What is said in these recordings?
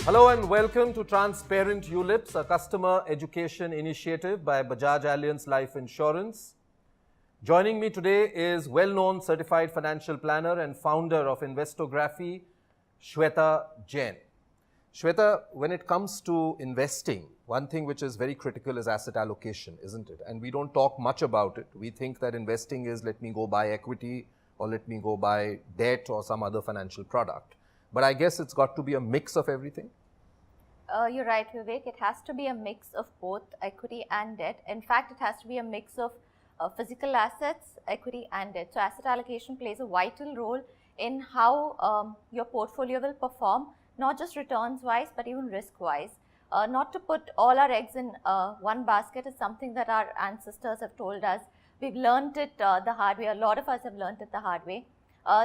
Hello and welcome to Transparent ULIPs, a customer education initiative by Bajaj Allianz Life Insurance. Joining me today is well-known certified financial planner and founder of Investography, Shweta Jain. Shweta, when it comes to investing, one thing which is very critical is asset allocation, isn't it? And we don't talk much about it. We think that investing is let me go buy equity or let me go buy debt or some other financial product. But I guess it's got to be a mix of everything. You're right, Vivek. It has to be a mix of both equity and debt. In fact, it has to be a mix of physical assets, equity and debt. So asset allocation plays a vital role in how your portfolio will perform, not just returns wise, but even risk wise. Not to put all our eggs in one basket is something that our ancestors have told us. We've learned it the hard way. A lot of us have learned it the hard way.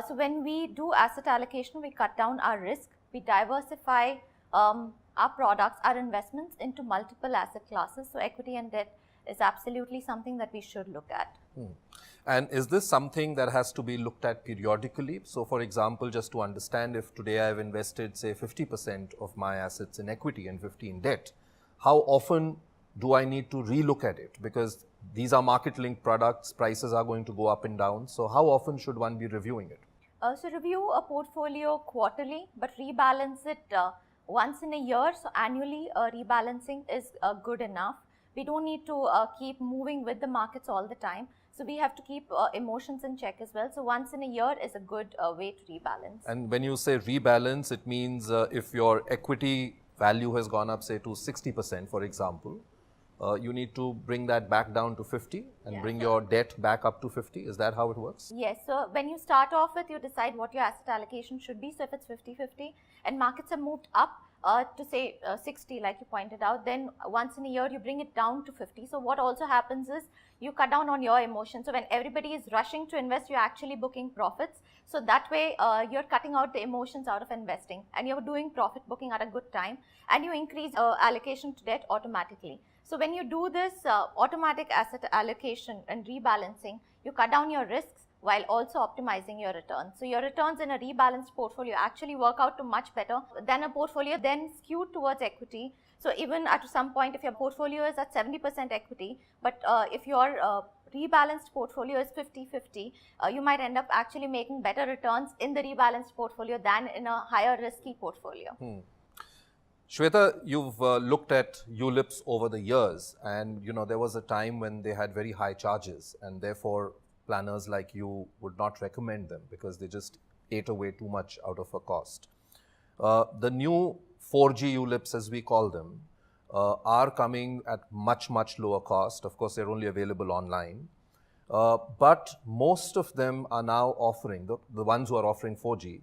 So when we do asset allocation, we cut down our risk, we diversify our products, our investments into multiple asset classes. So equity and debt is absolutely something that we should look at. And is this something that has to be looked at periodically? So for example, just to understand, if today I have invested say 50% of my assets in equity and 50% in debt, how often do I need to relook at it? Because these are market linked products, prices are going to go up and down. So how often should one be reviewing it? So review a portfolio quarterly, but rebalance it once in a year. So annually rebalancing is good enough. We don't need to keep moving with the markets all the time. So we have to keep emotions in check as well. So once in a year is a good way to rebalance. And when you say rebalance, it means if your equity value has gone up say to 60%, for example, you need to bring that back down to 50 and bring your debt back up to 50. Is that how it works? Yes. So when you start off with, you decide what your asset allocation should be. So if it's 50-50 and markets have moved up to say 60, like you pointed out, then once in a year you bring it down to 50. So what also happens is you cut down on your emotions. So when everybody is rushing to invest, you're actually booking profits. So that way you're cutting out the emotions out of investing and you're doing profit booking at a good time, and you increase allocation to debt automatically. So when you do this automatic asset allocation and rebalancing, you cut down your risks while also optimizing your returns. So your returns in a rebalanced portfolio actually work out to much better than a portfolio then skewed towards equity. So even at some point, if your portfolio is at 70% equity, but if your rebalanced portfolio is 50-50, you might end up actually making better returns in the rebalanced portfolio than in a higher risky portfolio. Shweta, you've looked at ULIPs over the years, and there was a time when they had very high charges, and therefore planners like you would not recommend them because they just ate away too much out of a cost. The new 4G ULIPs, as we call them, are coming at much lower cost. Of course, they're only available online. But most of them are now offering, the ones who are offering 4G,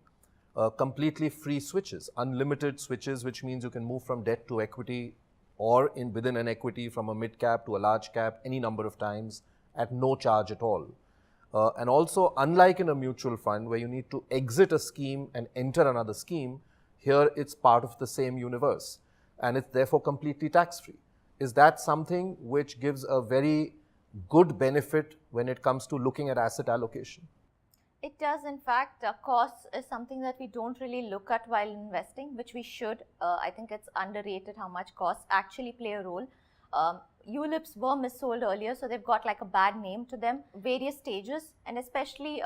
completely free switches, unlimited switches, which means you can move from debt to equity or within an equity from a mid cap to a large cap any number of times at no charge at all. And also, unlike in a mutual fund where you need to exit a scheme and enter another scheme, here it's part of the same universe and it's therefore completely tax-free. Is that something which gives a very good benefit when it comes to looking at asset allocation? It does. In fact, costs is something that we don't really look at while investing, which we should. I think it's underrated how much costs actually play a role. ULIPs were missold earlier, so they've got like a bad name to them, various stages, and especially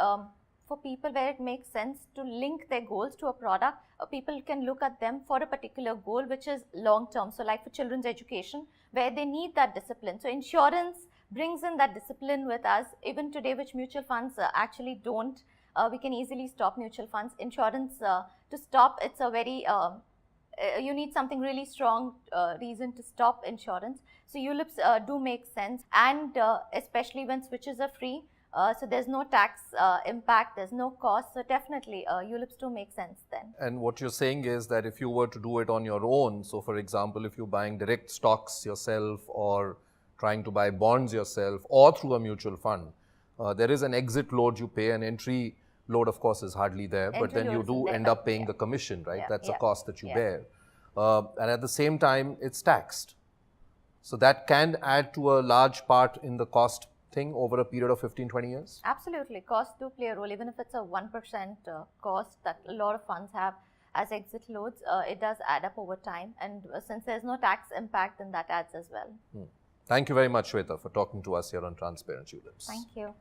for people where it makes sense to link their goals to a product, people can look at them for a particular goal which is long term. So like for children's education, where they need that discipline. So insurance brings in that discipline with us. Even today, which mutual funds actually don't. We can easily stop mutual funds. Insurance, to stop, it's a very, you need something really strong reason to stop insurance. So ULIPs do make sense, and especially when switches are free. So there's no tax impact, there's no cost. So definitely ULIPs do make sense then. And what you're saying is that if you were to do it on your own, so for example, if you're buying direct stocks yourself or trying to buy bonds yourself or through a mutual fund, there is an exit load you pay. An entry load, of course, is hardly there, but then you do end up paying the commission, right? That's a cost that you bear. And at the same time, it's taxed. So that can add to a large part in the cost thing over a period of 15-20 years? Absolutely. Costs do play a role, even if it's a 1% cost that a lot of funds have. as exit loads, it does add up over time. And since there's no tax impact, then that adds as well. Thank you very much, Shweta, for talking to us here on Transparent ULIPs. Thank you.